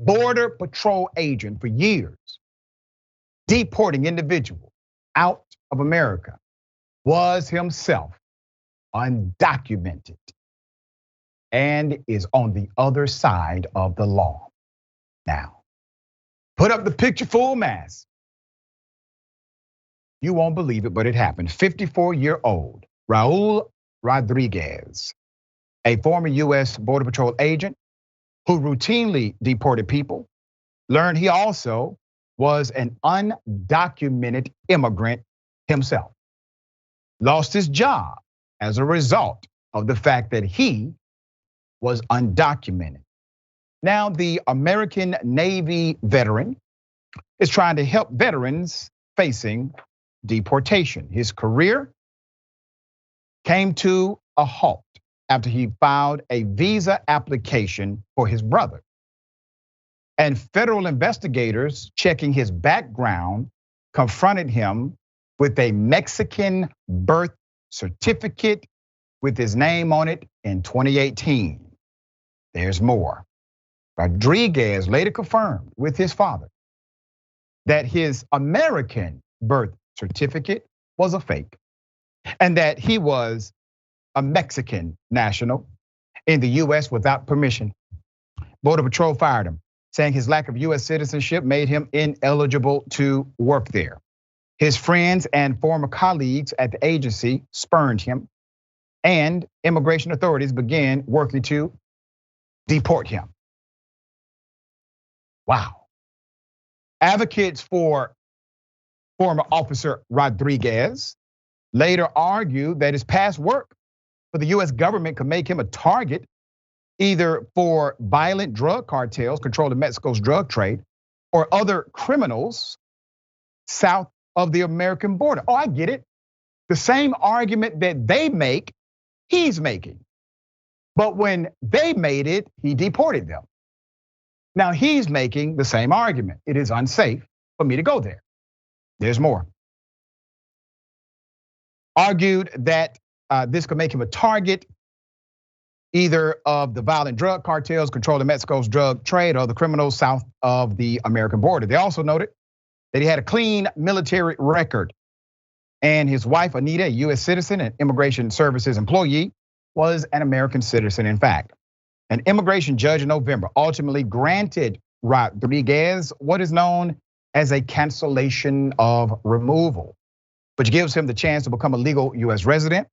Border Patrol agent for years, deporting individuals out of America, was himself undocumented and is on the other side of the law. Now, put up the picture full mass. You won't believe it, but it happened. 54-year-old Raul Rodriguez, a former US Border Patrol agent who routinely deported people, learned he also was an undocumented immigrant himself. Lost his job as a result of the fact that he was undocumented. Now, the American Navy veteran is trying to help veterans facing deportation. His career came to a halt after he filed a visa application for his brother. And federal investigators checking his background confronted him with a Mexican birth certificate with his name on it in 2018. There's more. Rodriguez later confirmed with his father that his American birth certificate was a fake and that he was a Mexican national in the US without permission. Border Patrol fired him, saying his lack of US citizenship made him ineligible to work there. His friends and former colleagues at the agency spurned him, and immigration authorities began working to deport him. Wow. Advocates for former officer Rodriguez later argued that his past work for the US government could make him a target either for violent drug cartels controlling Mexico's drug trade or other criminals south of the American border. Oh, I get it. The same argument that they make, he's making. But when they made it, he deported them. Now he's making the same argument. It is unsafe for me to go there. There's more. Argued that this could make him a target either of the violent drug cartels controlling Mexico's drug trade or the criminals south of the American border. They also noted that he had a clean military record, and his wife, Anita, a US citizen and immigration services employee, was an American citizen in fact. An immigration judge in November ultimately granted Rodriguez what is known as a cancellation of removal, which gives him the chance to become a legal US resident.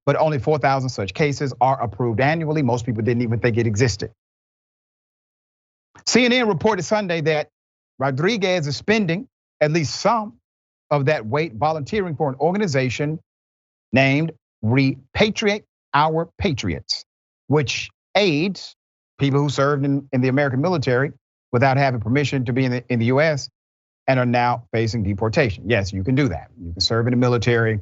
But only 4,000 such cases are approved annually. Most people didn't even think it existed. CNN reported Sunday that Rodriguez is spending at least some of that weight volunteering for an organization named Repatriate Our Patriots, which aids people who served in the American military without having permission to be in the US and are now facing deportation. Yes, you can do that. You can serve in the military,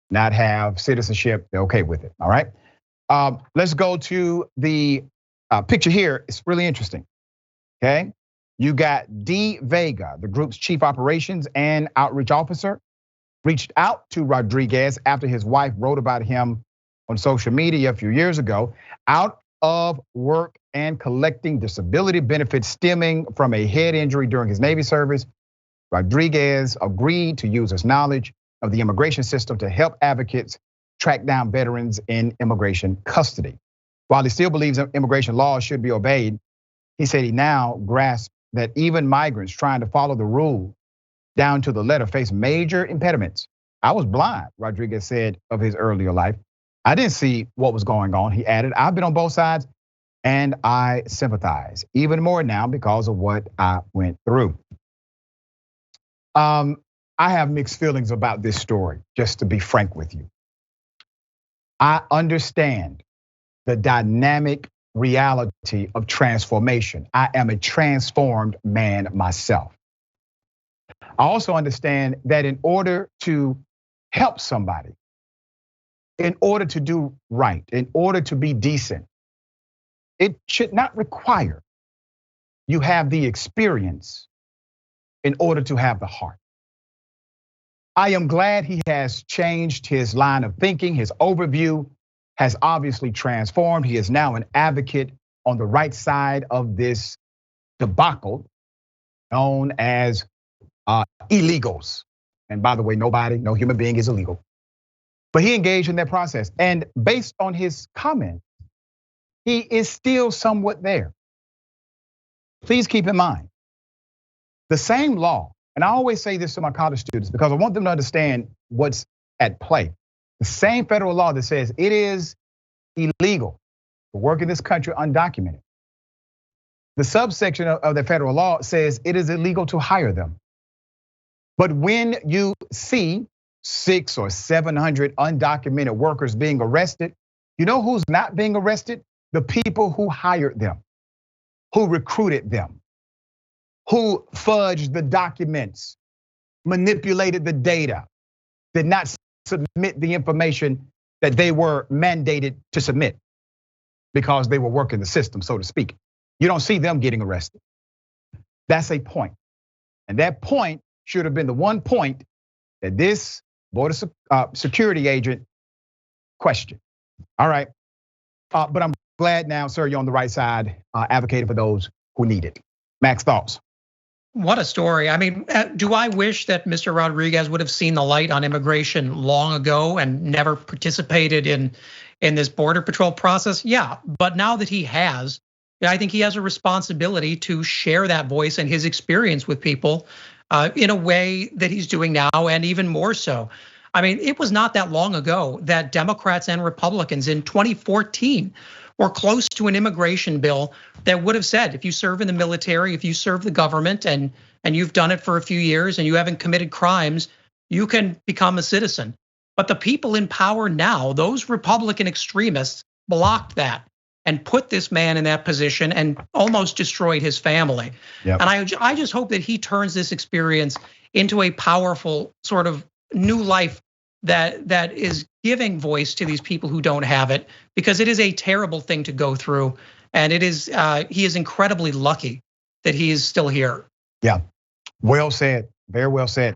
not have citizenship, they're okay with it, all right? Let's go to the picture here. It's really interesting, okay? You got D. Vega, the group's chief operations and outreach officer, reached out to Rodriguez after his wife wrote about him on social media a few years ago, out of work and collecting disability benefits stemming from a head injury during his Navy service. Rodriguez agreed to use his knowledge of the immigration system to help advocates track down veterans in immigration custody. While he still believes immigration laws should be obeyed, he said he now grasps that even migrants trying to follow the rule down to the letter face major impediments. I was blind, Rodriguez said of his earlier life. I didn't see what was going on, he added. I've been on both sides and I sympathize even more now because of what I went through. I have mixed feelings about this story, just to be frank with you. I understand the dynamic reality of transformation. I am a transformed man myself. I also understand that in order to help somebody, in order to do right, in order to be decent, it should not require you have the experience in order to have the heart. I am glad he has changed his line of thinking. His overview has obviously transformed. He is now an advocate on the right side of this debacle known as illegals. And by the way, no human being is illegal. But he engaged in that process. And based on his comment, he is still somewhat there. Please keep in mind, the same law, and I always say this to my college students because I want them to understand what's at play. The same federal law that says it is illegal to work in this country undocumented. The subsection of the federal law says it is illegal to hire them. But when you see 600 or 700 undocumented workers being arrested, you know who's not being arrested? The people who hired them, who recruited them, who fudged the documents, manipulated the data, did not submit the information that they were mandated to submit because they were working the system, so to speak. You don't see them getting arrested. That's a point. And that point should have been the one point that this border security agent questioned. All right, but I'm glad now, sir, you're on the right side, advocating for those who need it. Max, thoughts? What a story. I mean, do I wish that Mr. Rodriguez would have seen the light on immigration long ago and never participated in this Border Patrol process? Yeah, but now that he has, I think he has a responsibility to share that voice and his experience with people in a way that he's doing now, and even more so. I mean, it was not that long ago that Democrats and Republicans in 2014 were close to an immigration bill that would have said, if you serve in the military, if you serve the government and you've done it for a few years and you haven't committed crimes, you can become a citizen. But the people in power now, those Republican extremists, blocked that and put this man in that position and almost destroyed his family. Yep. And I just hope that he turns this experience into a powerful sort of new life that is giving voice to these people who don't have it, because it is a terrible thing to go through. And it is, he is incredibly lucky that he is still here. Yeah, well said, very well said.